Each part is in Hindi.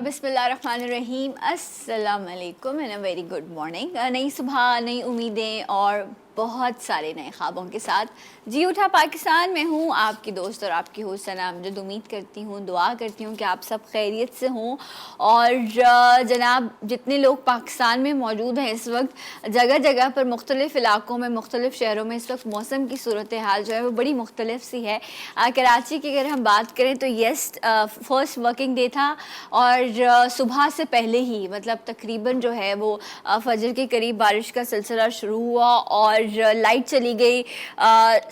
बिस्मिल्लाहिर्रहमानिर्रहीम अस्सलाम वालेकुम and a very good morning. नई सुबह, नई उम्मीदें और बहुत सारे नए ख्वाबों के साथ जी उठा पाकिस्तान में हूँ, आपकी दोस्त और आपकी होस्ट सना अमजद। उम्मीद करती हूँ, दुआ करती हूँ कि आप सब खैरियत से हों। और जनाब, जितने लोग पाकिस्तान में मौजूद हैं इस वक्त, जगह जगह पर मुख्तलिफ़ इलाकों में, मुख्तलिफ़ शहरों में इस वक्त मौसम की सूरत हाल जो है वो बड़ी मुख्तलिफ सी है। कराची की अगर हम बात करें तो यस, फर्स्ट वर्किंग डे था और सुबह से पहले ही मतलब तकरीबन जो है वो फजर के करीब बारिश का सिलसिला शुरू हुआ और लाइट चली गई।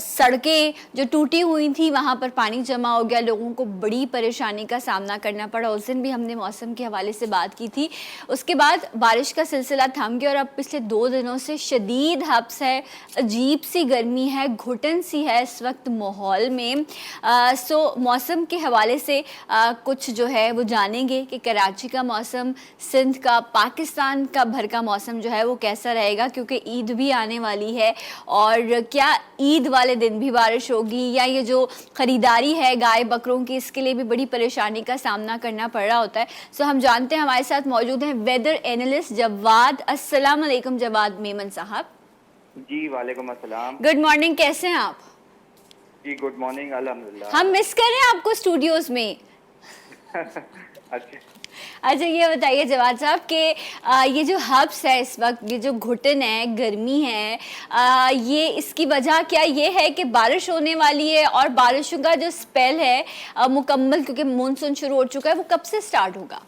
सड़कें जो टूटी हुई थी वहाँ पर पानी जमा हो गया, लोगों को बड़ी परेशानी का सामना करना पड़ा। उस दिन भी हमने मौसम के हवाले से बात की थी। उसके बाद बारिश का सिलसिला थम गया और अब पिछले 2 दिनों से शदीद हब्स है, अजीब सी गर्मी है, घुटन सी है इस वक्त माहौल में। सो मौसम के हवाले से कुछ जो है वो जानेंगे कि कराची का मौसम, सिंध का, पाकिस्तान का भर का मौसम जो है वो कैसा रहेगा, क्योंकि ईद भी आने वाली है। और क्या ईद वाले दिन भी बारिश होगी या ये जो ख़रीदारी है गाय बकरों की, इसके लिए भी बड़ी परेशानी का सामना करना पड़ रहा होता है। सो हम जानते हैं, हमारे साथ मौजूद हैं वेदर एनालिस्ट जवाद। अस्सलाम वालेकुम जवाद मेमन साहब। जी वालेकुम अस्सलाम। गुड मॉर्निंग, कैसे हैं आप? जी गुड मॉर्निंग, अल्हम्दुलिल्लाह। हम मिस कर रहे हैं आपको स्टूडियोज में। अच्छा अच्छा, ये बताइए जवाद साहब कि ये जो हब्स है इस वक्त, ये जो घुटन है, गर्मी है, ये इसकी वजह क्या ये है कि बारिश होने वाली है और बारिशों का जो स्पेल है मुकम्मल, क्योंकि मानसून शुरू हो चुका है, वो कब से स्टार्ट होगा?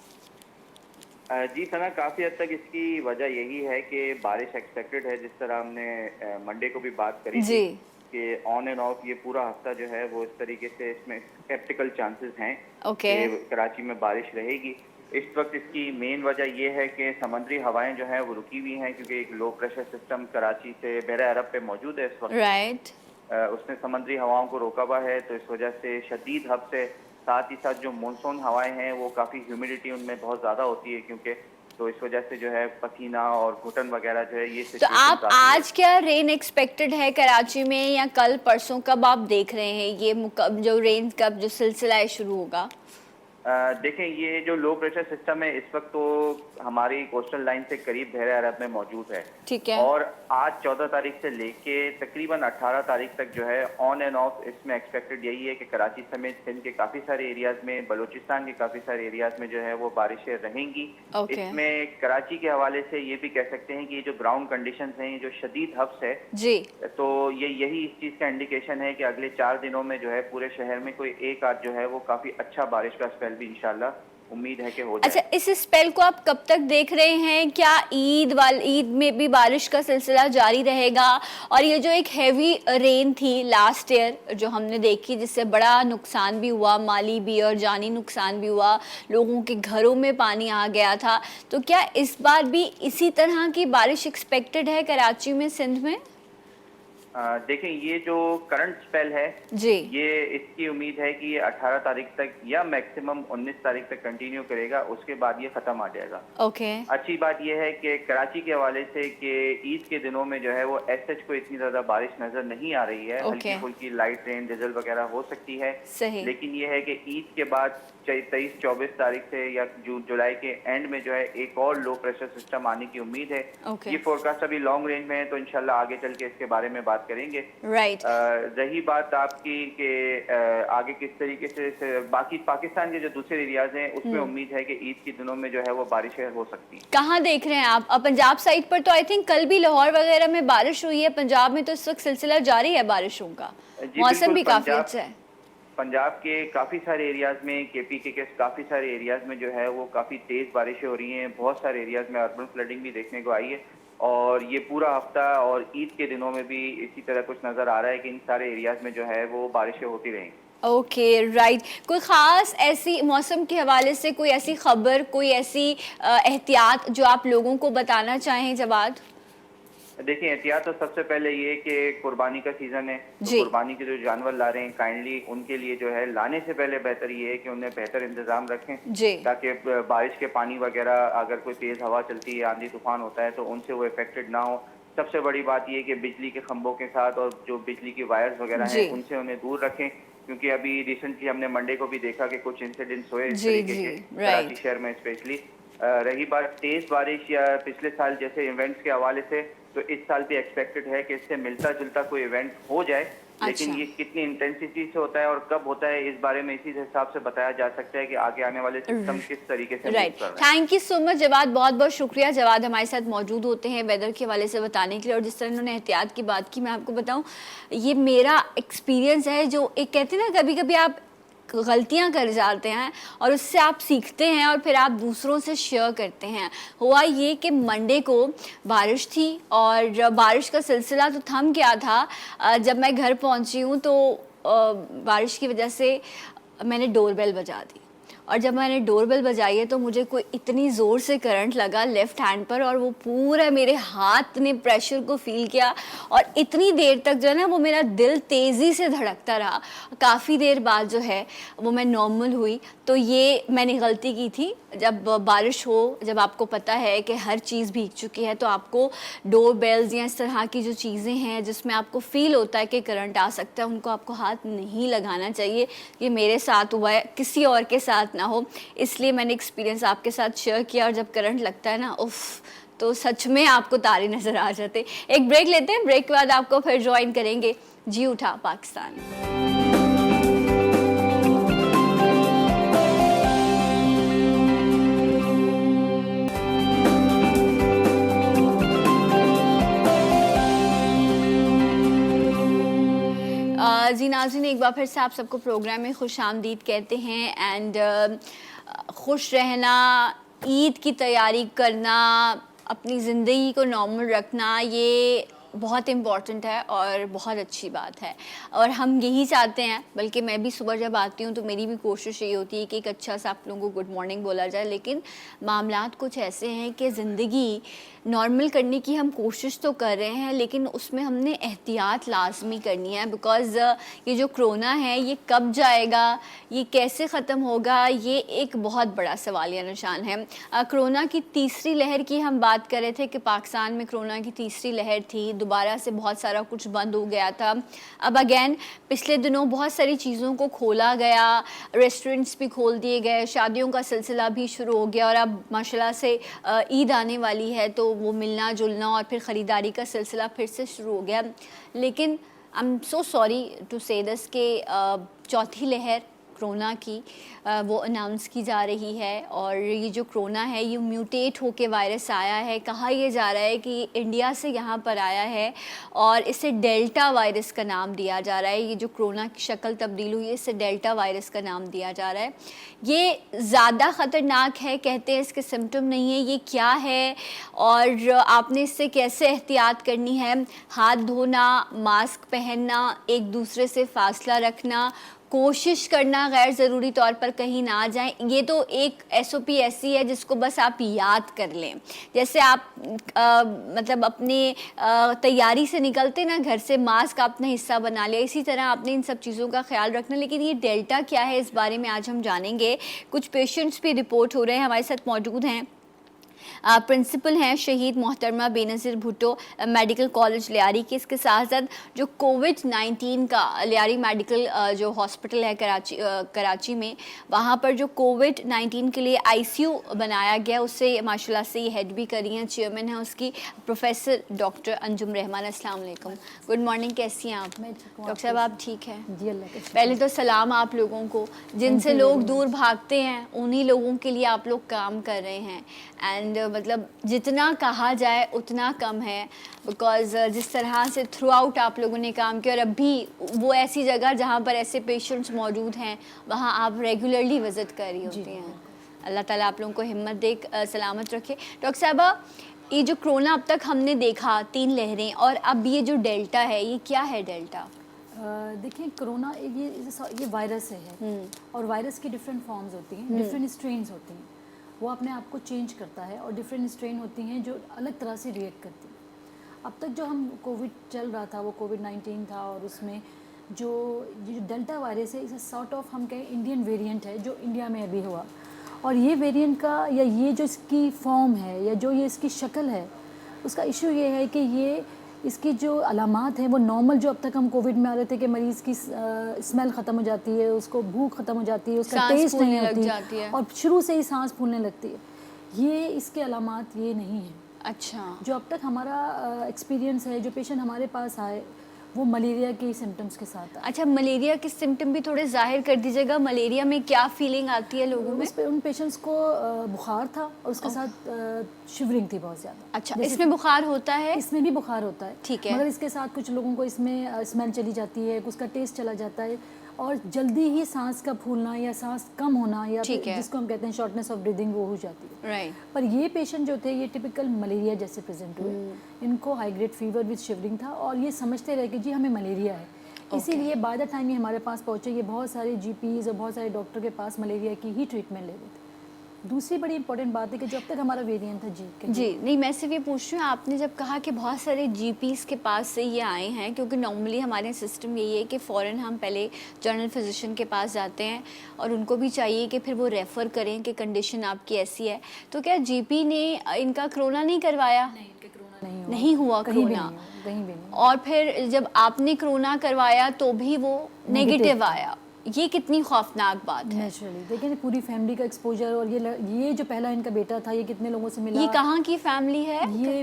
जी सना, काफ़ी हद तक इसकी वजह यही है कि बारिश एक्सपेक्टेड है। जिस तरह हमने मंडे को भी बात करी थी जी। कि ऑन एंड ऑफ ये पूरा हफ्ता जो है वो इस तरीके से इसमें स्केप्टिकल चांसेस हैं ओके। कि कराची में बारिश रहेगी। इस वक्त इसकी मेन वजह ये है कि समुद्री हवाएं जो हैं वो रुकी हुई हैं, क्योंकि एक लो प्रेशर सिस्टम कराची से बहरा अरब पे मौजूद है इस वक्त। राइट। उसने समुद्री हवाओं को रोका हुआ है, तो इस वजह से शदीद हब्स है। साथ ही साथ जो मानसून हवाएं हैं वो काफ़ी ह्यूमिडिटी उनमें बहुत ज़्यादा होती है, क्योंकि तो इस वजह से जो है पसीना और घुटन वगैरह जो है ये तो सिचुएशन आप काफ़ी है। आज क्या रेन एक्सपेक्टेड है कराची में, या कल परसों कब आप देख रहे हैं ये जो रेन कब जो सिलसिला है शुरू होगा? देखें, ये जो लो प्रेशर सिस्टम है इस वक्त तो हमारी कोस्टल लाइन से करीब बहरे अरब में मौजूद है। ठीक है। और आज 14 तारीख से लेके तकरीबन 18 तारीख तक जो है ऑन एंड ऑफ इसमें एक्सपेक्टेड यही है कि कराची समेत सिंध के काफ़ी सारे एरियाज में, बलूचिस्तान के काफ़ी सारे एरियाज में जो है वो बारिशें रहेंगी। ओके। इसमें कराची के हवाले से ये भी कह सकते हैं कि ये जो ग्राउंड कंडीशंस हैं, ये जो शदीद हब्स है, जी। तो ये यही इस चीज़ का इंडिकेशन है कि अगले 4 दिनों में जो है पूरे शहर में कोई एक आध जो है वो काफ़ी अच्छा बारिश का स्पेल भी इंशाल्लाह उम्मीद है कि हो अच्छा, जाए। इस स्पेल को आप कब तक देख रहे हैं? क्या ईद में भी बारिश का सिलसिला जारी रहेगा? और ये जो एक हैवी रेन थी लास्ट ईयर जो हमने देखी, जिससे बड़ा नुकसान भी हुआ, माली भी और जानी नुकसान भी हुआ, लोगों के घरों में पानी आ गया था, तो क्या इस बार भी इसी तरह की बारिश एक्सपेक्टेड है कराची में, सिंध में? देखें, ये जो करंट स्पेल है जी। ये इसकी उम्मीद है कि ये 18 तारीख तक या मैक्सिमम 19 तारीख तक कंटिन्यू करेगा, उसके बाद ये ख़त्म आ जाएगा। ओके। अच्छी बात यह है कि कराची के हवाले से कि ईद के दिनों में जो है वो एसएच को इतनी ज़्यादा बारिश नज़र नहीं आ रही है। ओके। हल्की फुल्की लाइट रेन डिजल वगैरह हो सकती है, सही। लेकिन ये है कि ईद के बाद 23-24 तारीख से या जुलाई के एंड में जो है एक और लो प्रेशर सिस्टम आने की उम्मीद है। ओके। ये फोरकास्ट अभी लॉन्ग रेंज में है, तो इंशाल्लाह आगे चल के इसके बारे में बात करेंगे। राइट। रही बात आपकी कि आगे किस तरीके से बाकी पाकिस्तान के जो दूसरे एरियाज हैं उसमें उम्मीद है कि ईद के दिनों में जो है वो बारिशें हो सकती हैं। कहाँ देख रहे हैं आप? पंजाब साइड पर तो आई थिंक कल भी लाहौर वगैरह में बारिश हुई है। पंजाब में तो इस वक्त सिलसिला जारी है बारिशों का, जी मौसम बिल्कुल। भी काफी अच्छा है। पंजाब के काफ़ी सारे एरियाज में, केपी के काफ़ी सारे एरियाज में जो है वो काफ़ी तेज़ बारिशें हो रही हैं। बहुत सारे एरियाज में अर्बन फ्लडिंग भी देखने को आई है, और ये पूरा हफ्ता और ईद के दिनों में भी इसी तरह कुछ नज़र आ रहा है कि इन सारे एरियाज में जो है वो बारिशें होती रहेंगी। Okay, right. कोई ख़ास ऐसी मौसम के हवाले से कोई ऐसी खबर, कोई ऐसी एहतियात जो आप लोगों को बताना चाहें जवाद? देखिए, एहतियात तो सबसे पहले ये कि कुर्बानी का सीज़न है, तो जी। कुर्बानी के जो जानवर ला रहे हैं काइंडली उनके लिए जो है लाने से पहले बेहतर ये है कि उन्हें बेहतर इंतज़ाम रखें, जी। ताकि बारिश के पानी वगैरह, अगर कोई तेज़ हवा चलती है, आंधी तूफान होता है, तो उनसे वो इफेक्टेड ना हो। सबसे बड़ी बात ये है कि बिजली के खंभों के साथ और जो बिजली की वायर्स वगैरह जी। हैं उनसे उन्हें दूर रखें। क्योंकि अभी रिसेंटली हमने मंडे को भी देखा कि कुछ इंसिडेंट्स हुए इस जी तरीके जी के राइट कराची शहर में स्पेशली। रही बात तेज बारिश या पिछले साल जैसे इवेंट्स के हवाले से, तो इस साल भी एक्सपेक्टेड है कि इससे मिलता जुलता कोई इवेंट हो जाए, लेकिन अच्छा ये कितनी इंटेंसिटी से होता है और कब होता है, इस बारे में इसी हिसाब से बताया जा सकता है कि आगे आने वाले सिस्टम किस तरीके से मूव राइट कर रहे हैं। Thank you so much Jawad बहुत बहुत शुक्रिया जवाद हमारे साथ मौजूद होते हैं वेदर के हवाले से बताने के लिए और जिस तरह उन्होंने एहतियात की बात की मैं आपको बताऊं ये मेरा एक्सपीरियंस है जो एक कहते हैं ना कभी कभी आप गलतियां कर जाते हैं और उससे आप सीखते हैं और फिर आप दूसरों से शेयर करते हैं। हुआ ये कि मंडे को बारिश थी और बारिश का सिलसिला तो थम गया था। जब मैं घर पहुंची हूँ तो बारिश की वजह से मैंने डोरबेल बजा दी और जब मैंने डोरबेल बजाई है तो मुझे कोई इतनी ज़ोर से करंट लगा लेफ़्ट हैंड पर और वो पूरा मेरे हाथ ने प्रेशर को फील किया और इतनी देर तक जो है ना वो मेरा दिल तेज़ी से धड़कता रहा। काफ़ी देर बाद जो है वो मैं नॉर्मल हुई। तो ये मैंने गलती की थी जब बारिश हो जब आपको पता है कि हर चीज़ भीग चुकी है तो आपको डोर बेल्स या इस तरह की जो चीज़ें हैं जिसमें आपको फ़ील होता है कि करंट आ सकता है उनको आपको हाथ नहीं लगाना चाहिए। ये मेरे साथ हुआ है किसी और के साथ ना हो इसलिए मैंने एक्सपीरियंस आपके साथ शेयर किया। और जब करंट लगता है ना उफ तो सच में आपको तारे नज़र आ जाते। एक ब्रेक लेते हैं ब्रेक के बाद आपको फिर ज्वाइन करेंगे जी उठा पाकिस्तान। जी नाज़रीन एक बार फिर से आप सबको प्रोग्राम में खुश आमदीद कहते हैं एंड खुश रहना ईद की तैयारी करना अपनी ज़िंदगी को नॉर्मल रखना ये बहुत इम्पॉर्टेंट है और बहुत अच्छी बात है और हम यही चाहते हैं। बल्कि मैं भी सुबह जब आती हूँ तो मेरी भी कोशिश ये होती है कि एक अच्छा सा आप लोगों को गुड मॉर्निंग बोला जाए लेकिन मामलात कुछ ऐसे हैं कि ज़िंदगी नॉर्मल करने की हम कोशिश तो कर रहे हैं लेकिन उसमें हमने एहतियात लाजमी करनी है बिकॉज़ ये जो कोरोना है ये कब जाएगा ये कैसे ख़त्म होगा ये एक बहुत बड़ा सवालिया निशान है। कोरोना की तीसरी लहर की हम बात कर रहे थे कि पाकिस्तान में कोरोना की तीसरी लहर थी दोबारा से बहुत सारा कुछ बंद हो गया था। अब अगेन पिछले दिनों बहुत सारी चीज़ों को खोला गया रेस्टोरेंट्स भी खोल दिए गए शादियों का सिलसिला भी शुरू हो गया और अब माशाल्लाह से ईद आने वाली है तो वो मिलना जुलना और फिर ख़रीदारी का सिलसिला फिर से शुरू हो गया। लेकिन I am so sorry to say this के चौथी लहर कोरोना की वो अनाउंस की जा रही है और ये जो कोरोना है ये म्यूटेट होके वायरस आया है। कहा यह जा रहा है कि इंडिया से यहाँ पर आया है और इसे डेल्टा वायरस का नाम दिया जा रहा है। ये जो कोरोना की शक्ल तब्दील हुई है इसे डेल्टा वायरस का नाम दिया जा रहा है। ये ज़्यादा ख़तरनाक है कहते हैं इसके सिम्टम नहीं है ये क्या है और आपने इससे कैसे एहतियात करनी है। हाथ धोना मास्क पहनना एक दूसरे से फासला रखना कोशिश करना गैर ज़रूरी तौर पर कहीं ना जाएं। ये तो एक SOP ऐसी है जिसको बस आप याद कर लें। जैसे आप मतलब अपने तैयारी से निकलते ना घर से मास्क आपने हिस्सा बना लिया इसी तरह आपने इन सब चीज़ों का ख्याल रखना। लेकिन ये डेल्टा क्या है इस बारे में आज हम जानेंगे। कुछ पेशेंट्स भी रिपोर्ट हो रहे हैं हमारे साथ मौजूद हैं। प्रिंसिपल हैं शहीद मोहतरमा बेनज़ीर भुट्टो मेडिकल कॉलेज लियारी के। इसके साथ साथ जो कोविड-19 का लियारी मेडिकल जो हॉस्पिटल है कराची में वहाँ पर जो कोविड-19 के लिए ICU बनाया गया उससे माशाल्लाह से ये हेड भी करी हैं चेयरमैन हैं उसकी प्रोफेसर डॉक्टर अंजुम रहमान। अस्सलाम वालेकुम गुड मॉर्निंग कैसी हैं आप। डॉक्टर साहब आप ठीक हैं जी अल्लाह के पहले तो सलाम आप लोगों को जिनसे लोग दूर भागते हैं उन्हीं लोगों के लिए आप लोग काम कर रहे हैं एंड मतलब जितना कहा जाए उतना कम है बिकॉज़ जिस तरह से थ्रू आउट आप लोगों ने काम किया और अभी वो ऐसी जगह जहाँ पर ऐसे पेशेंट्स मौजूद हैं वहाँ आप रेगुलरली विज़िट कर रही होती हैं। अल्लाह ताला आप लोगों को हिम्मत दे सलामत रखे। डॉक्टर साहबा ये जो कोरोना अब तक हमने देखा 3 लहरें और अब ये जो डेल्टा है ये क्या है डेल्टा। देखिए कोरोना ये वायरस है और वायरस की डिफरेंट फॉर्म्स होती हैं डिफरेंट स्ट्रेन्स होती हैं वो अपने आप को चेंज करता है और डिफरेंट स्ट्रेन होती हैं जो अलग तरह से रिएक्ट करती हैं। अब तक जो हम कोविड चल रहा था वो कोविड-19 था और उसमें जो डेल्टा वायरस है इसे सॉर्ट ऑफ हम कहें इंडियन वेरिएंट है जो इंडिया में अभी हुआ और ये वेरिएंट का या ये जो इसकी फॉर्म है या जो ये इसकी शक्ल है उसका इशू ये है कि ये इसकी जो अलामात हैं वो नॉर्मल, जो अब तक हम कोविड में आ रहे थे कि मरीज़ की स्मेल ख़त्म हो जाती है, उसको भूख ख़त्म हो जाती है, उसका सांस टेस्ट नहीं फूलने लग होती जाती है। और शुरू से ही सांस फूलने लगती है। ये इसके अलामात ये नहीं है। अच्छा, जो अब तक हमारा एक्सपीरियंस है, जो पेशेंट हमारे पास आए वो मलेरिया के सिम्टम्स के साथ आए। अच्छा, मलेरिया के सिम्टम भी थोड़े जाहिर कर दीजिएगा। मलेरिया में क्या फीलिंग आती है लोगों में? उन पेशेंट्स को बुखार था और उसके साथ शिवरिंग थी बहुत ज़्यादा। अच्छा, इसमें बुखार होता है? इसमें भी बुखार होता है, ठीक है। मगर इसके साथ कुछ लोगों को इसमें स्मेल चली जाती है, उसका टेस्ट चला जाता है और जल्दी ही सांस का फूलना या सांस कम होना या ठीक है। जिसको हम कहते हैं शॉर्टनेस ऑफ ब्रीदिंग, वो हो जाती है। राइट। पर ये पेशेंट जो थे ये टिपिकल मलेरिया जैसे प्रेजेंट हुए। इनको high grade fever with shivering था और ये समझते रहे कि जी हमें मलेरिया है। इसीलिए बाय द टाइम ये हमारे पास पहुंचे ये बहुत सारे जीपीज़ और बहुत सारे डॉक्टर के पास मलेरिया की ही ट्रीटमेंट ले रहे थे। दूसरी बड़ी इंपॉर्टेंट बात है कि जब तक हमारा वेरिएंट था जी, नहीं मैं सिर्फ ये पूछ रही हूँ, आपने जब कहा कि बहुत सारे जीपीज़ के पास से ये आए हैं, क्योंकि नॉर्मली हमारे सिस्टम यही है कि फ़ौरन हम पहले जनरल फिजिशियन के पास जाते हैं और उनको भी चाहिए कि फिर वो रेफ़र करें कि कंडीशन आपकी ऐसी है, तो क्या जीपी ने इनका कोरोना नहीं करवाया? नहीं हुआ कोरोना, कहीं भी नहीं। और फिर जब आपने कोरोना करवाया तो भी वो नेगेटिव आया। ये कितनी खौफनाक बात है। नेचुरली देखिए पूरी फैमिली का एक्सपोजर, और ये जो पहला इनका बेटा था ये कितने लोगों से मिला। ये कहाँ की फैमिली है? ये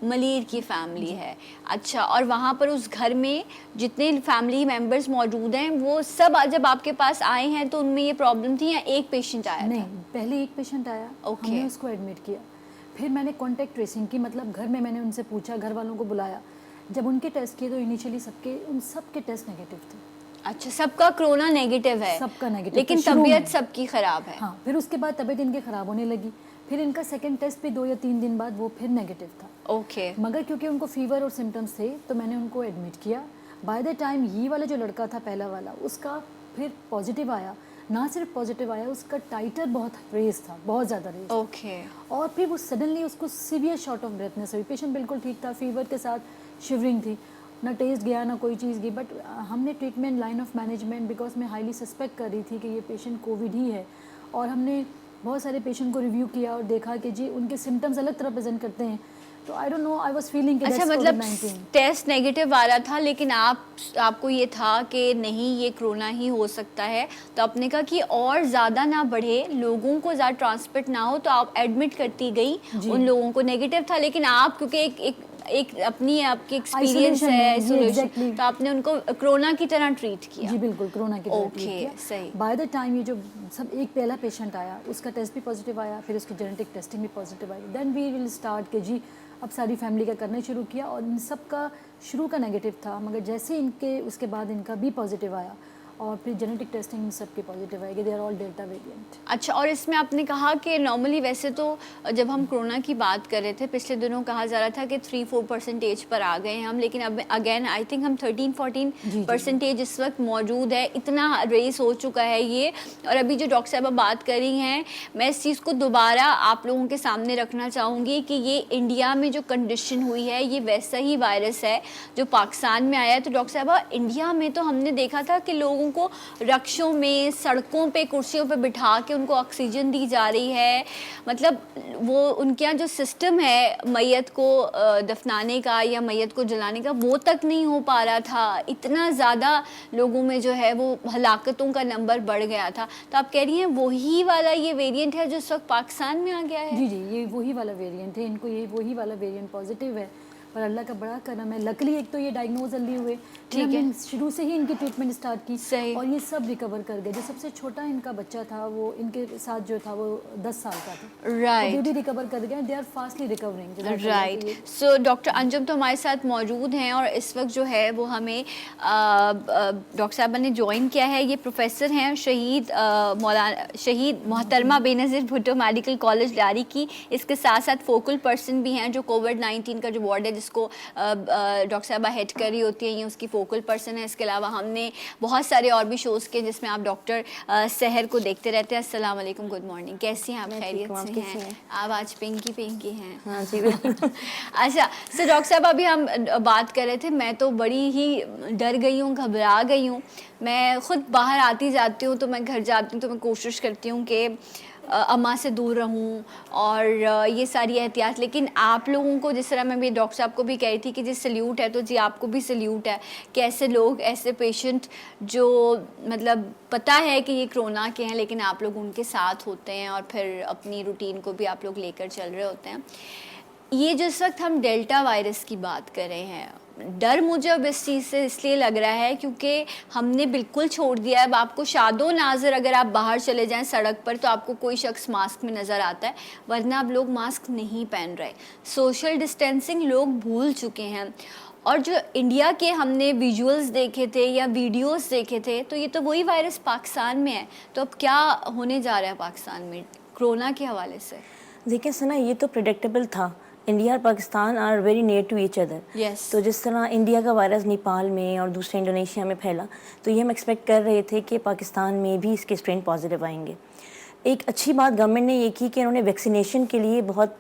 मलीर की फैमिली है। अच्छा, और वहाँ पर उस घर में जितने फैमिली मेंबर्स मौजूद हैं वो सब जब आपके पास आए हैं तो उनमें ये प्रॉब्लम थी या एक पेशेंट आया? नहीं, पहले एक पेशेंट आया, हमने उसको एडमिट किया, फिर मैंने कॉन्टैक्ट ट्रेसिंग की, मतलब घर में मैंने उनसे पूछा, घर वालों को बुलाया, जब उनके टेस्ट किए तो इनिशियली उन सबके टेस्ट नेगेटिव थे। अच्छा, सबका कोरोना नेगेटिव है? सबका नेगेटिव, लेकिन तबीयत सबकी ख़राब है। हाँ, फिर उसके बाद तबीयत इनके ख़राब होने लगी, फिर इनका सेकंड टेस्ट भी 2 या 3 दिन बाद वो फिर नेगेटिव था। ओके। मगर क्योंकि उनको फीवर और सिम्टम्स थे तो मैंने उनको एडमिट किया। बाय द टाइम ये वाला जो लड़का था पहला वाला, उसका फिर पॉजिटिव आया। ना सिर्फ पॉजिटिव आया, उसका टाइटर बहुत रेज था, बहुत ज़्यादा रेज। ओके। और फिर वो सडनली उसको सीवियर शॉर्ट ऑफ ब्रेथनेस हुई। पेशेंट बिल्कुल ठीक था, फीवर के साथ शिवरिंग थी, ना टेस्ट गया ना कोई चीज़ गई। बट हमने treatment line of management, because मैं हाईली सस्पेक्ट कर रही थी कि ये पेशेंट कोविड ही है, और हमने बहुत सारे पेशेंट को रिव्यू किया और देखा कि जी उनके सिम्टम्स अलग तरह प्रेजेंट करते हैं। तो I don't know, I was feeling कि अच्छा, मतलब टेस्ट नेगेटिव आ रहा था लेकिन आपको ये था कि नहीं ये कोरोना ही हो सकता है, तो आपने कहा कि और ज़्यादा ना बढ़े, लोगों को ज़्यादा ट्रांसमिट ना हो, तो आप एडमिट करती गई उन लोगों को। नेगेटिव था लेकिन आप क्योंकि एक अपनी आपकी एक्सपीरियंस है आइसोलेशन, तो आपने उनको कोरोना की तरह ट्रीट किया। जी बिल्कुल, कोरोना की तरह ट्रीट किया। सही। बाय द टाइम ये जो सब एक पहला पेशेंट आया, उसका टेस्ट भी पॉजिटिव आया, फिर उसकी जेनेटिक टेस्टिंग भी पॉजिटिव आई। देन वी विल स्टार्ट के जी अब सारी फैमिली का करना शुरू किया, और इन सब का शुरू का नेगेटिव था, मगर जैसे इनके उसके बाद इनका भी पॉजिटिव आया और फिर जेनेटिक टेस्टिंग सबके पॉजिटिव आएगी, they are all delta variant. अच्छा, और इसमें आपने कहा कि नॉर्मली वैसे तो जब हम कोरोना की बात कर रहे थे पिछले दिनों कहा जा रहा था कि 3-4% पर आ गए हैं हम, लेकिन अब अगेन आई थिंक हम 13-14% इस वक्त मौजूद है। इतना रेस हो चुका है ये। और अभी जो डॉक्टर साहबा बात कर रही हैं, मैं इस चीज़ को दोबारा आप लोगों के सामने रखना चाहूँगी कि ये इंडिया में जो कंडीशन हुई है ये वैसा ही वायरस है जो पाकिस्तान में आया है। तो डॉक्टर साहबा, इंडिया में तो हमने देखा था कि लोगों को रक्षों में, सड़कों पे, कुर्सियों पे बिठा के उनको ऑक्सीजन दी जा रही है। मतलब वो उनके यहाँ जो सिस्टम है मैयत को दफनाने का या मैयत को जलाने का, वो तक नहीं हो पा रहा था। इतना ज़्यादा लोगों में जो है वो हलाकतों का नंबर बढ़ गया था। तो आप कह रही हैं वही वाला ये वेरिएंट है जो इस वक्त पाकिस्तान में आ गया है? जी, ये वही वाला वेरिएंट है, इनको ये वही वाला वेरिएंट पॉजिटिव है, पर अल्लाह का बड़ा करम है। लकली एक तो ये डायग्नोज जल्दी हुए, हमने शुरू से ही इनकी ट्रीटमेंट स्टार्ट की। सही। और ये सब रिकवर कर गए। जो सबसे छोटा इनका बच्चा था वो इनके साथ जो था वो 10 साल का था। राइट। वो भी रिकवर कर गए, they are fastly recovering. Right. So doctor Anjum तो हमारे साथ मौजूद हैं और इस वक्त जो है वो हमें डॉक्टर साहबा ने ज्वाइन किया है। ये प्रोफेसर हैं शहीद मोहतरमा बेनज़ीर भुट्टो मेडिकल कॉलेज लारी की। इसके साथ साथ फोकल पर्सन भी हैं जो कोविड-19 का जो वार्ड है जिसको डॉक्टर साहबा हेड कर रही होती है, ये उसकी फोकल पर्सन है। इसके अलावा हमने बहुत सारे और भी शोज़ किए जिसमें आप डॉक्टर सहर को देखते रहते हैं। अस्सलाम वालेकुम, गुड मॉर्निंग, कैसी हैं आप? खैरियत से हैं? आप आज पिंकी हैं। हाँ जी। अच्छा, सो डॉक्टर साहब अभी हम बात कर रहे थे, मैं तो बड़ी ही डर गई हूँ, घबरा गई हूँ। मैं ख़ुद बाहर आती जाती हूँ तो मैं घर जाती हूँ तो मैं कोशिश करती हूँ कि अम्मा से दूर रहूं और ये सारी एहतियात। लेकिन आप लोगों को, जिस तरह मैं भी डॉक्टर साहब को भी कही थी कि जी सल्यूट है, तो जी आपको भी सल्यूट है कि ऐसे लोग, ऐसे पेशेंट जो मतलब पता है कि ये कोरोना के हैं लेकिन आप लोग उनके साथ होते हैं और फिर अपनी रूटीन को भी आप लोग लेकर चल रहे होते हैं। ये जिस वक्त हम डेल्टा वायरस की बात कर रहे हैं, डर मुझे अब इस चीज़ से इसलिए लग रहा है क्योंकि हमने बिल्कुल छोड़ दिया है। अब आपको शादो नाज़र अगर आप बाहर चले जाएं सड़क पर तो आपको कोई शख्स मास्क में नज़र आता है, वरना अब लोग मास्क नहीं पहन रहे। सोशल डिस्टेंसिंग लोग भूल चुके हैं। और जो इंडिया के हमने विजुअल्स देखे थे या वीडियोस देखे थे, तो ये तो वही वायरस पाकिस्तान में है। तो अब क्या होने जा रहा है पाकिस्तान में कोरोना के हवाले से? देखिए सना, ये तो प्रिडिक्टेबल था। इंडिया और Pakistan are very near to each other. Yes. तो जिस तरह इंडिया का वायरस नेपाल में और दूसरे इंडोनेशिया में फैला, तो ये हम एक्सपेक्ट कर रहे थे कि पाकिस्तान में भी इसके स्ट्रेन पॉजिटिव आएंगे। एक अच्छी बात गवर्नमेंट ने ये की कि उन्होंने वैक्सीनेशन के लिए बहुत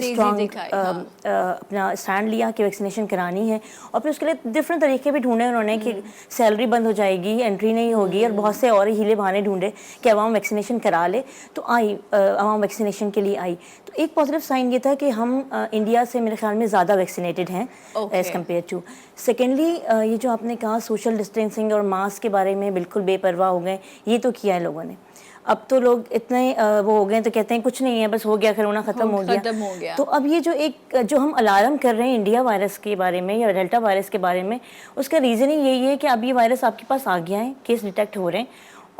स्ट्रॉन्ग अपना स्टैंड लिया कि वैक्सीनेशन करानी है, और फिर उसके लिए डिफरेंट तरीके भी ढूंढे उन्होंने कि सैलरी बंद हो जाएगी, एंट्री नहीं होगी, और बहुत से और हीले बहाने ढूंढे कि अवाम वैक्सीनेशन करा ले। तो आई अवाम वैक्सीनेशन के लिए आई। तो एक पॉजिटिव साइन ये था कि हम इंडिया से मेरे ख्याल में ज़्यादा वैक्सीनेटेड हैं एज़ कम्पेयर टू। सेकेंडली, ये जो आपने कहा सोशल डिस्टेंसिंग और मास्क के बारे में बिल्कुल बेपरवाह हो गए, ये तो किया है लोगों ने। अब तो लोग इतने वो हो गए तो कहते हैं कुछ नहीं है, बस हो गया, कोरोना खत्म हो गया। तो अब ये जो हम अलार्म कर रहे हैं इंडिया वायरस के बारे में या डेल्टा वायरस के बारे में, उसका रीज़न ही यही है कि अब ये वायरस आपके पास आ गया है, केस डिटेक्ट हो रहे हैं,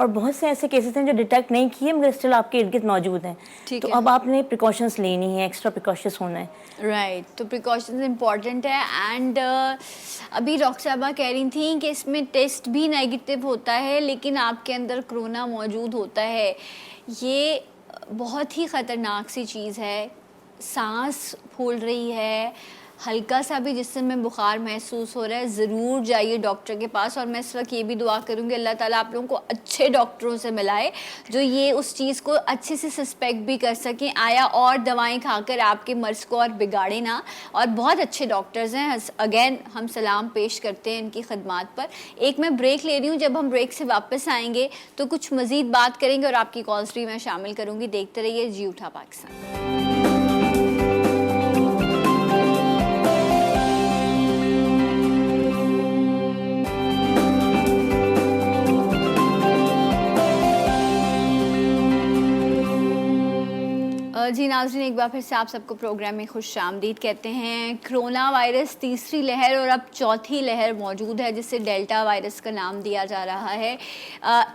और बहुत से ऐसे केसेस हैं जो डिटेक्ट नहीं किए मगर स्टिल आपके इर्द गिर्द मौजूद हैं। तो अब आपने प्रिकॉशंस लेनी है, एक्स्ट्रा प्रिकॉशंस होना है। राइट, तो प्रिकॉशंस इम्पॉर्टेंट है। एंड अभी डॉक्टर साहबा कह रही थी कि इसमें टेस्ट भी नेगेटिव होता है लेकिन आपके अंदर कोरोना मौजूद होता है। ये बहुत ही ख़तरनाक सी चीज़ है। सांस फूल रही है, हल्का सा भी जिस्म बुखार महसूस हो रहा है, ज़रूर जाइए डॉक्टर के पास। और मैं इस वक्त ये भी दुआ करूँगी अल्लाह ताला आप लोगों को अच्छे डॉक्टरों से मिलाए जो ये उस चीज़ को अच्छे से सस्पेक्ट भी कर सकें, आया और दवाएं खाकर आपके मर्ज़ को और बिगाड़े ना। और बहुत अच्छे डॉक्टर्स हैं, अगेन हम सलाम पेश करते हैं इनकी खदमात पर। एक मैं ब्रेक ले रही हूँ, जब हम ब्रेक से वापस आएँगे तो कुछ मज़ीद बात करेंगे और आपकी कॉल्स भी मैं शामिल करूँगी। देखते रहिए जी उठा पाकिस्तान। जी नाज़रीन, एक बार फिर से आप सबको प्रोग्राम में खुश आमदीद कहते हैं। कोरोना वायरस तीसरी लहर और अब चौथी लहर मौजूद है जिसे डेल्टा वायरस का नाम दिया जा रहा है।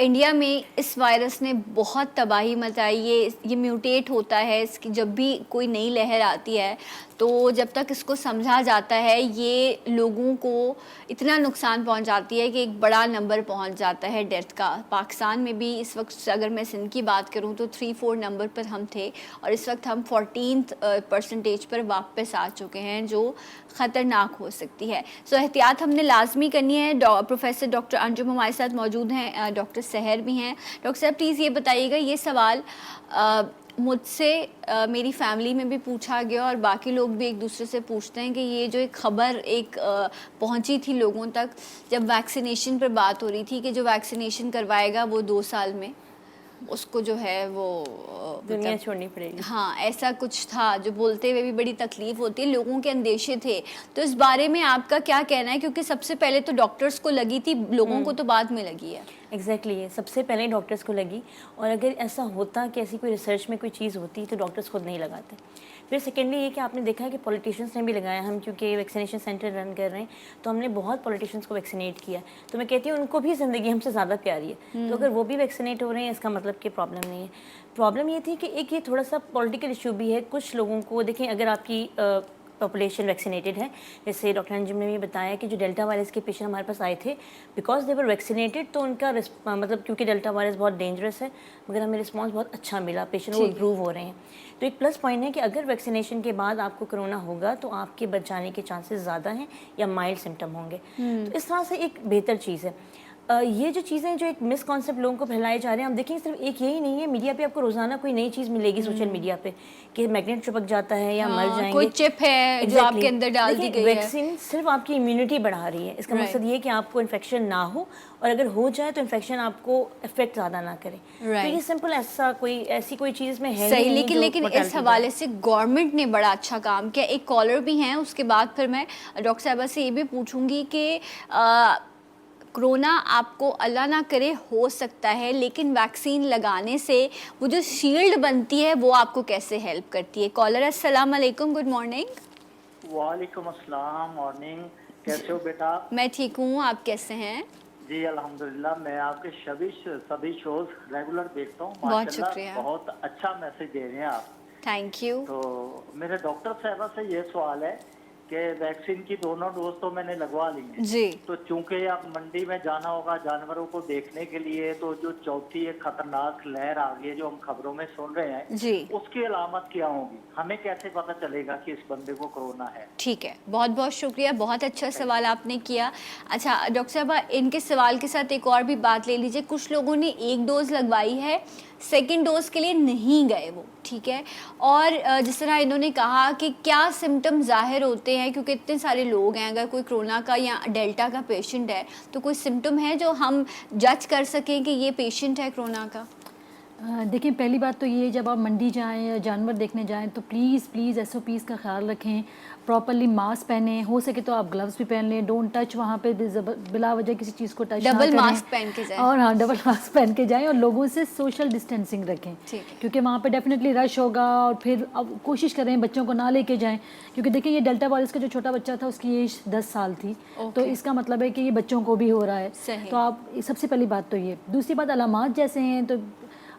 इंडिया में इस वायरस ने बहुत तबाही मचाई। ये म्यूटेट होता है, इसकी जब भी कोई नई लहर आती है तो जब तक इसको समझा जाता है ये लोगों को इतना नुकसान पहुंचाती है कि एक बड़ा नंबर पहुंच जाता है डेथ का। पाकिस्तान में भी इस वक्त अगर मैं सिंध की बात करूं तो 3-4 नंबर पर हम थे और इस वक्त हम 14th परसेंटेज पर वापस आ चुके हैं जो ख़तरनाक हो सकती है। सो एहतियात हमने लाजमी करनी है। प्रोफेसर डॉक्टर अंजुम हमारे साथ मौजूद हैं, डॉक्टर सहर भी हैं। डॉक्टर साहब प्लीज़ ये बताइएगा, ये सवाल मुझसे मेरी फैमिली में भी पूछा गया और बाकी लोग भी एक दूसरे से पूछते हैं कि ये जो एक ख़बर पहुंची थी लोगों तक जब वैक्सीनेशन पर बात हो रही थी कि जो वैक्सीनेशन करवाएगा वो 2 साल में उसको जो है वो दुनिया छोड़नी पड़ेगी। हाँ, ऐसा कुछ था जो बोलते हुए भी बड़ी तकलीफ होती है, लोगों के अंदेशे थे। तो इस बारे में आपका क्या कहना है, क्योंकि सबसे पहले तो डॉक्टर्स को लगी थी, लोगों को तो बाद में लगी है। एग्जैक्टली सबसे पहले डॉक्टर्स को लगी, और अगर ऐसा होता कि ऐसी कोई रिसर्च में कोई चीज़ होती तो डॉक्टर्स खुद नहीं लगाते। फिर सेकेंडली ये कि आपने देखा है कि पॉलिटिशियंस ने भी लगाया। हम क्योंकि वैक्सीनेशन सेंटर रन कर रहे हैं तो हमने बहुत पॉलिटिशियंस को वैक्सीनेट किया। तो मैं कहती हूँ उनको भी ज़िंदगी हमसे ज़्यादा प्यारी है, तो अगर वो भी वैक्सीनेट हो रहे हैं इसका मतलब कि प्रॉब्लम नहीं है। प्रॉब्लम ये थी कि एक ये थोड़ा सा पॉलिटिकल इशू भी है। कुछ लोगों को देखें, अगर आपकी पॉपुलेशन वैक्सीनेटेड है, जैसे डॉक्टर अंजुम ने भी बताया कि जो डेल्टा वायरस के पेशेंट हमारे पास आए थे बिकॉज दे वर वैक्सीनेटेड, तो उनका मतलब क्योंकि डेल्टा वायरस बहुत डेंजरस है मगर हमें रिस्पांस बहुत अच्छा मिला, पेशेंट वो इम्प्रूव हो रहे हैं। तो एक प्लस पॉइंट है कि अगर वैक्सीनेशन के बाद आपको कोरोना होगा तो आपके बच जाने के चांसेस ज़्यादा हैं या माइल्ड सिम्टम होंगे। तो इस तरह से एक बेहतर चीज़ है। ये जो चीज़ें जो एक मिस कॉन्सेप्ट लोगों को फैलाए जा रहे हैं, हम देखें सिर्फ एक यही नहीं है, मीडिया पे आपको रोजाना कोई नई चीज़ मिलेगी सोशल मीडिया पे कि मैग्नेट चिपक जाता है या मर जाएंगे, कोई चिप है जो आपके अंदर डाल दी गई है। वैक्सीन सिर्फ आपकी इम्यूनिटी बढ़ा रही है, इसका मकसद ये है कि आपको इन्फेक्शन ना हो, और अगर हो जाए तो इन्फेक्शन आपको इफेक्ट ज़्यादा ना करे। तो ये सिंपल ऐसी कोई चीज़ में है सही, नहीं लेकिन इस हवाले से गवर्नमेंट ने बड़ा अच्छा काम किया। एक कॉलर भी हैं, उसके बाद फिर मैं डॉक्टर साहबा से ये भी पूछूंगी कि कोरोना आपको अल्लाह ना करे हो सकता है, लेकिन वैक्सीन लगाने से वो जो शील्ड बनती है वो आपको कैसे हेल्प करती है। कॉलर अस्सलाम वालेकुम, गुड मॉर्निंग। वालेकुम अस्सलाम, मॉर्निंग। कैसे हो बेटा? मैं ठीक हूँ, आप कैसे हैं? जी अल्हम्दुलिल्लाह, मैं आपके सभी शोज रेगुलर देखता हूँ। बहुत शुक्रिया, बहुत अच्छा मैसेज दे रहे हैं आप। Thank you. तो मेरे डॉक्टर साहबा से ये सवाल है कि वैक्सीन की दोनों डोज तो मैंने लगवा ली है जी। तो चूंकि अब मंडी में जाना होगा जानवरों को देखने के लिए, तो जो चौथी एक खतरनाक लहर आ गई है जो हम खबरों में सुन रहे हैं जी, उसकी अलामत क्या होगी? हमें कैसे पता चलेगा कि इस बंदे को कोरोना है? ठीक है, बहुत बहुत शुक्रिया, बहुत अच्छा सवाल आपने किया। अच्छा डॉक्टर साहबा, इनके सवाल के साथ एक और भी बात ले लीजिए। कुछ लोगों ने एक डोज लगवाई है, सेकेंड डोज के लिए नहीं गए वो, ठीक है। और जिस तरह इन्होंने कहा कि क्या सिम्टम जाहिर होते हैं, क्योंकि इतने सारे लोग हैं, अगर कोई कोरोना का या डेल्टा का पेशेंट है तो कोई सिम्टम है जो हम जज कर सकें कि ये पेशेंट है कोरोना का? देखिए, पहली बात तो ये, जब आप मंडी जाएं या जानवर देखने जाएं तो प्लीज़ SOPs का ख्याल रखें, प्रॉपरली मास्क पहने, हो सके तो आप ग्लव्स भी पहन लें, डोंट टच वहाँ पे बिला वजह किसी चीज़ को टच ना करें, डबल मास्क पहन के जाएं। और हाँ, डबल मास्क पहन के जाएं, और लोगों से सोशल डिस्टेंसिंग रखें, क्योंकि वहाँ पे डेफिनेटली रश होगा। और फिर अब कोशिश करें बच्चों को ना लेके जाएं, क्योंकि देखिए ये डेल्टा वायरस का जो छोटा बच्चा था उसकी एज 10 साल थी, तो इसका मतलब है कि ये बच्चों को भी हो रहा है। तो आप सबसे पहली बात तो ये। दूसरी बात, अलामात जैसे हैं, तो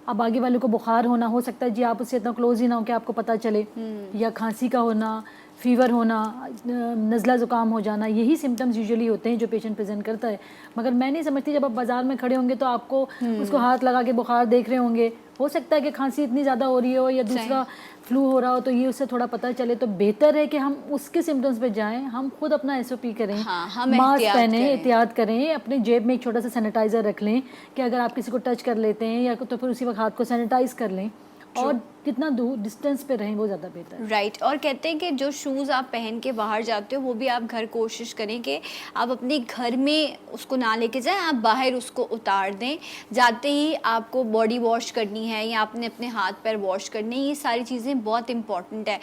अब आगे वाले को बुखार होना, हो सकता है जी आप उससे इतना क्लोज ही ना हो कि आपको पता चले, या खांसी का होना, फीवर होना, नज़ला ज़ुकाम हो जाना, यही सिम्टम्स यूजुअली होते हैं जो पेशेंट प्रेजेंट करता है। मगर मैं नहीं समझती, जब आप बाज़ार में खड़े होंगे तो आपको उसको हाथ लगा के बुखार देख रहे होंगे, हो सकता है कि खांसी इतनी ज़्यादा हो रही हो या दूसरा फ्लू हो रहा हो, तो ये उससे थोड़ा पता चले। तो बेहतर है कि हम उसके सिम्टम्स पे जाएं, हम खुद अपना SOP करें, मास्क पहने, एहतियात करें, अपने जेब में एक छोटा सा सैनिटाइज़र रख लें कि अगर आप किसी को टच कर लेते हैं या तो फिर उसी वक्त हाथ को सैनिटाइज़ कर लें, और जितना दूर डिस्टेंस पे रहें वो ज़्यादा बेहतर है। राइट। और कहते हैं कि जो शूज़ आप पहन के बाहर जाते हो वो भी आप घर कोशिश करें कि आप अपने घर में उसको ना लेके जाएं, आप बाहर उसको उतार दें। जाते ही आपको बॉडी वॉश करनी है या आपने अपने हाथ पैर वॉश करने, ये सारी चीज़ें बहुत इंपॉर्टेंट है।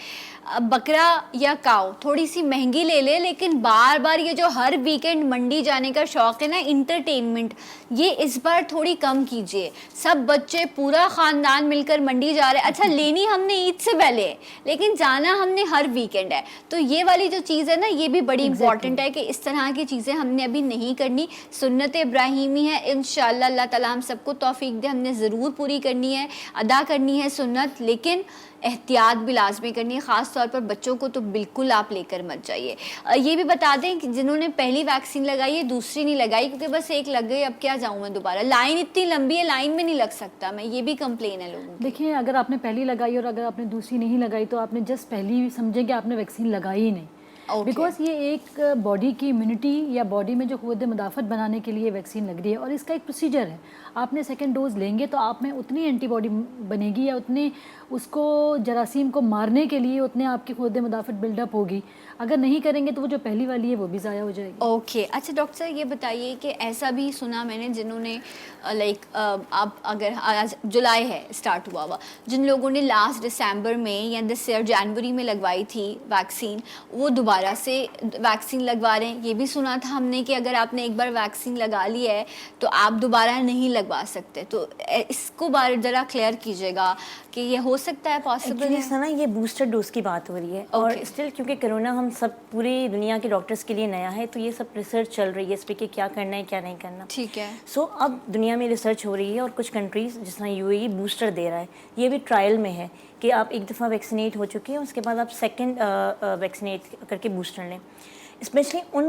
बकरा या काऊ थोड़ी सी महंगी ले ले, लेकिन बार बार ये जो हर वीकेंड मंडी जाने का शौक़ है ना, इंटरटेनमेंट, ये इस बार थोड़ी कम कीजिए। सब बच्चे पूरा ख़ानदान मिलकर मंडी जा रहे हैं। अच्छा, लेनी हमने ईद से पहले है, लेकिन जाना हमने हर वीकेंड है। तो ये वाली जो चीज़ है ना, ये भी बड़ी इंपॉर्टेंट है कि इस तरह की चीज़ें हमने अभी नहीं करनी। सुन्नत इब्राहीमी है, इंशाअल्लाह अल्लाह ताला हम सबको तौफीक दे, हमने ज़रूर पूरी करनी है, अदा करनी है सुन्नत, लेकिन एहतियात भी लाजमी करनी है। ख़ास तौर पर बच्चों को तो बिल्कुल आप लेकर मत जाइए। ये भी बता दें कि जिन्होंने पहली वैक्सीन लगाई है, दूसरी नहीं लगाई, क्योंकि बस एक लग गई, अब क्या जाऊँ मैं दोबारा, लाइन इतनी लंबी है, लाइन में नहीं लग सकता मैं, ये भी कंप्लेन है लोगों की। देखिए, अगर आपने पहली लगाई और अगर आपने दूसरी नहीं लगाई तो आपने जस्ट पहली समझें कि आपने वैक्सीन लगाई ही नहीं, बिकॉज ये एक बॉडी की इम्यूनिटी या बॉडी में जो क़ुव्वत मुदाफ़त बनाने के लिए वैक्सीन लग रही है, और इसका एक प्रोसीजर है। आपने सेकंड डोज लेंगे तो आप में उतनी एंटीबॉडी बनेगी या उतने उसको जरासीम को मारने के लिए उतने आपकी क़ुव्वत मुदाफ़त बिल्डअप होगी। अगर नहीं करेंगे तो वो जो पहली वाली है वो भी ज़ाया हो जाएगी। ओके। अच्छा डॉक्टर साहब, ये बताइए कि ऐसा भी सुना मैंने जिन्होंने आप अगर आज जुलाई है स्टार्ट हुआ, जिन लोगों ने लास्ट दिसंबर में या दिस ईयर जनवरी में लगवाई थी वैक्सीन, वो दोबारा से वैक्सीन लगवा रहे हैं। ये भी सुना था हमने कि अगर आपने एक बार वैक्सीन लगा ली है तो आप दोबारा नहीं लगवा सकते। तो इसको बार ज़रा क्लियर कीजिएगा कि ये हो सकता है, पॉसिबल है? ना, ये बूस्टर डोज की बात हो रही है, और स्टिल क्योंकि कोरोना हम सब पूरी दुनिया के डॉक्टर्स के लिए नया है, तो ये सब रिसर्च चल रही है इस पर कि क्या करना है क्या नहीं करना। ठीक है। सो अब दुनिया में रिसर्च हो रही है, और कुछ कंट्रीज़ जिस तरह UAE बूस्टर दे रहा है, ये भी ट्रायल में है कि आप एक दफ़ा वैक्सीनेट हो चुके हैं, उसके बाद आप सेकंड वैक्सीनेट करके बूस्टर लें। स्पेशली उन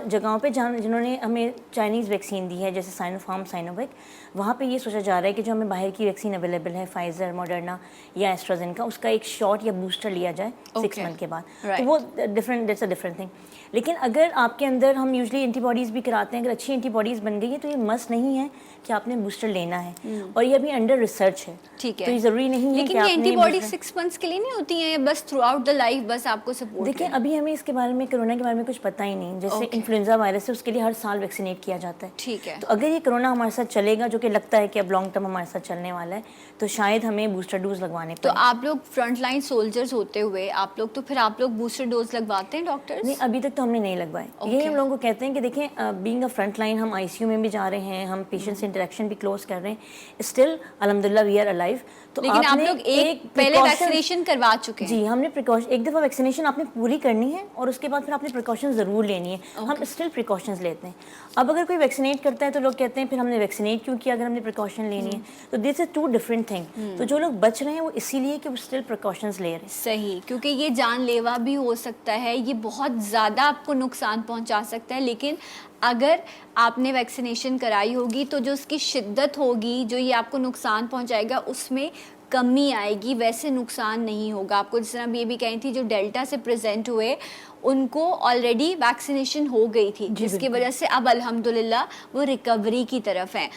जगहों पे जहाँ जिन्होंने हमें चाइनीज़ वैक्सीन दी है, जैसे साइनोफार्म, साइनोवैक, वहाँ पे ये सोचा जा रहा है कि जो हमें बाहर की वैक्सीन अवेलेबल है, फाइज़र, मॉडर्ना या एस्ट्राजेनेका, उसका एक शॉट या बूस्टर लिया जाए 6 मंथ के बाद। तो वो दैट्स अ डिफरेंट थिंग। लेकिन अगर आपके अंदर, हम यूजली एंटीबॉडीज़ भी कराते हैं, अगर अच्छी एंटीबॉडीज़ बन गई है तो ये मस्ट नहीं है कि आपने बूस्टर लेना है, और ये अभी अंडर रिसर्च है। ठीक है, तो ये ज़रूरी नहीं है लेकिन कि ये एंटीबॉडी 6 मंथ्स के लिए नहीं होती हैं, बस थ्रू आउट द लाइफ बस आपको सपोर्ट। देखिए, अभी हमें इसके बारे में, कोरोना के बारे में कुछ पता ही नहीं। जैसे इन्फ्लुएंजा वायरस है, उसके लिए हर साल वैक्सीनेट किया जाता है। ठीक है, तो अगर ये कोरोना हमारे साथ चलेगा, जो कि लगता है कि अब लॉन्ग टर्म हमारे साथ चलने वाला है, तो शायद हमें बूस्टर डोज लगवाने तो पड़े। आप लोग फ्रंटलाइन सोल्जर्स होते हुए आप लोग, तो फिर आप लोग बूस्टर डोज लगवाते हैं डॉक्टर्स? नहीं, अभी तक तो हमने नहीं लगवाए। यही हम लोगों को कहते हैं कि देखें, बीइंग अ फ्रंट लाइन, हम आईसीयू में भी जा रहे हैं, हम पेशेंट से इंटरेक्शन भी क्लोज कर रहे हैं, स्टिल अल्हम्दुलिल्लाह वी आर अलाइव। तो लेकिन आप आपने लोग एक पहले precaution- वैक्सीनेशन करवा चुके हैं? जी, हमने प्रिकॉशन, एक दफ़ा वैक्सीनेशन आपने पूरी करनी है और उसके बाद फिर आपने प्रिकॉशन ज़रूर लेनी है। हम स्टिल प्रिकॉशंस लेते हैं। अब अगर कोई वैक्सीनेट करता है तो लोग कहते हैं फिर हमने वैक्सीनेट क्यों किया अगर हमने प्रिकॉशन लेनी है? तो दिस इज 2 डिफरेंट थिंग। तो जो लोग बच रहे हैं वो इसीलिए कि वो स्टिल प्रिकॉशंस ले रहे हैं। सही, क्योंकि ये जानलेवा भी हो सकता है, ये बहुत ज़्यादा आपको नुकसान पहुंचा सकता है। लेकिन अगर आपने वैक्सीनेशन कराई होगी तो जो उसकी शिद्दत होगी, जो ये आपको नुकसान पहुंचाएगा, उसमें कमी आएगी, वैसे नुकसान नहीं होगा आपको। जिस तरह ये भी कही थी, जो डेल्टा से प्रेजेंट हुए उनको ऑलरेडी वैक्सीनेशन हो गई थी, जिसकी वजह से अब अल्हम्दुलिल्लाह वो रिकवरी की तरफ हैं।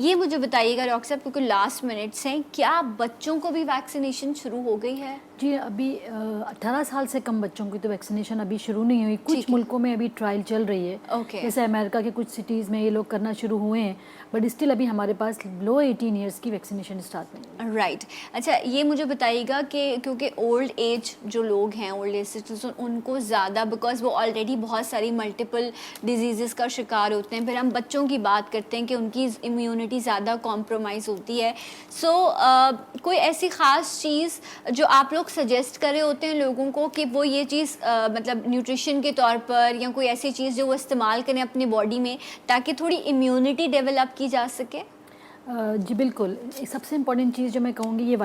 ये मुझे बताइएगा डॉक्टर साहब, क्योंकि लास्ट मिनट्स हैं, क्या बच्चों को भी वैक्सीनेशन शुरू हो गई है? जी, अभी 18 साल से कम बच्चों की तो वैक्सीनेशन अभी शुरू नहीं हुई। कुछ मुल्कों में अभी ट्रायल चल रही है। जैसे अमेरिका के कुछ सिटीज़ में ये लोग करना शुरू हुए हैं, बट स्टिल अभी हमारे पास लो 18 ईयर्स की वैक्सीनेशन स्टार्ट नहीं है। राइट। अच्छा, ये मुझे बताइएगा कि क्योंकि ओल्ड एज जो लोग हैं, ओल्ड एज सिटीजन, उनको ज़्यादा, बिकॉज वो ऑलरेडी बहुत सारी मल्टीपल डिजीज़ का शिकार होते हैं, फिर हम बच्चों की बात करते हैं कि उनकी इम्यूनिटी ज़्यादा कॉम्प्रोमाइज़ होती है। सो कोई ऐसी ख़ास चीज़ जो आप लोग सजेस्ट कर रहे होते हैं लोगों को कि वो ये चीज़ मतलब न्यूट्रिशन के तौर पर, या कोई ऐसी चीज़ जो वो इस्तेमाल करें अपनी बॉडी में ताकि थोड़ी इम्यूनिटी डेवलप की जा सके? जी बिल्कुल, सबसे इम्पॉर्टेंट चीज़ जो मैं कहूँगी, ये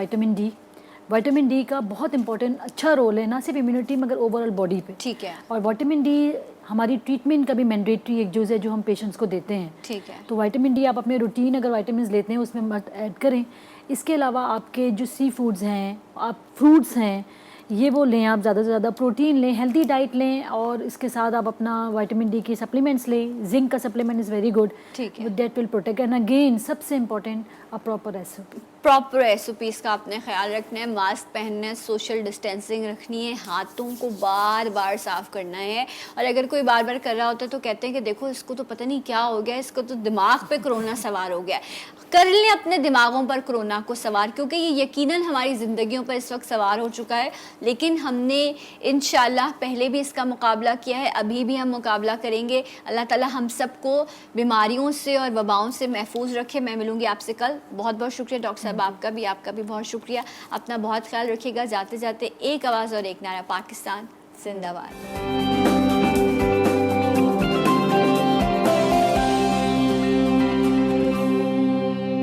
विटामिन डी का बहुत इंपॉर्टेंट अच्छा रोल है, ना सिर्फ इम्यूनिटी मगर ओवरऑल बॉडी पे। ठीक है। और विटामिन डी हमारी ट्रीटमेंट का भी मैंडेटरी एक डोज है जो हम पेशेंट्स को देते हैं। ठीक है। तो विटामिन डी आप अपने रूटीन अगर विटामिन लेते हैं उसमें मत ऐड करें। इसके अलावा आपके जो सी फूड्स हैं, आप फ्रूट्स हैं, ये वो लें, आप ज़्यादा से ज़्यादा प्रोटीन लें, हेल्दी डाइट लें, और इसके साथ आप अपना विटामिन डी के सप्लीमेंट्स लें। जिंक का सप्लीमेंट इज़ वेरी गुड, ठीक है। That will protect. And again सबसे important, a proper SOP. Proper SOPs का आपने ख्याल रखना है, मास्क पहनना है, सोशल डिस्टेंसिंग रखनी है, हाथों को बार बार साफ़ करना है। और अगर कोई बार बार कर रहा होता है तो कहते हैं कि देखो इसको तो पता नहीं क्या हो गया, इसको तो दिमाग पे कोरोना सवार हो गया। कर लें अपने दिमागों पर कोरोना को सवार, क्योंकि ये यकीनन हमारी ज़िंदगियों पर इस वक्त सवार हो चुका है। लेकिन हमने इंशाल्लाह पहले भी इसका मुकाबला किया है, अभी भी हम मुकाबला करेंगे। अल्लाह ताला हम सबको बीमारियों से और वबाओं से महफूज रखे। मैं मिलूँगी आपसे कल। बहुत बहुत शुक्रिया डॉक्टर साहब, आपका भी बहुत शुक्रिया। अपना बहुत ख्याल रखिएगा। जाते जाते एक आवाज़ और एक नारा, पाकिस्तान जिंदाबाद।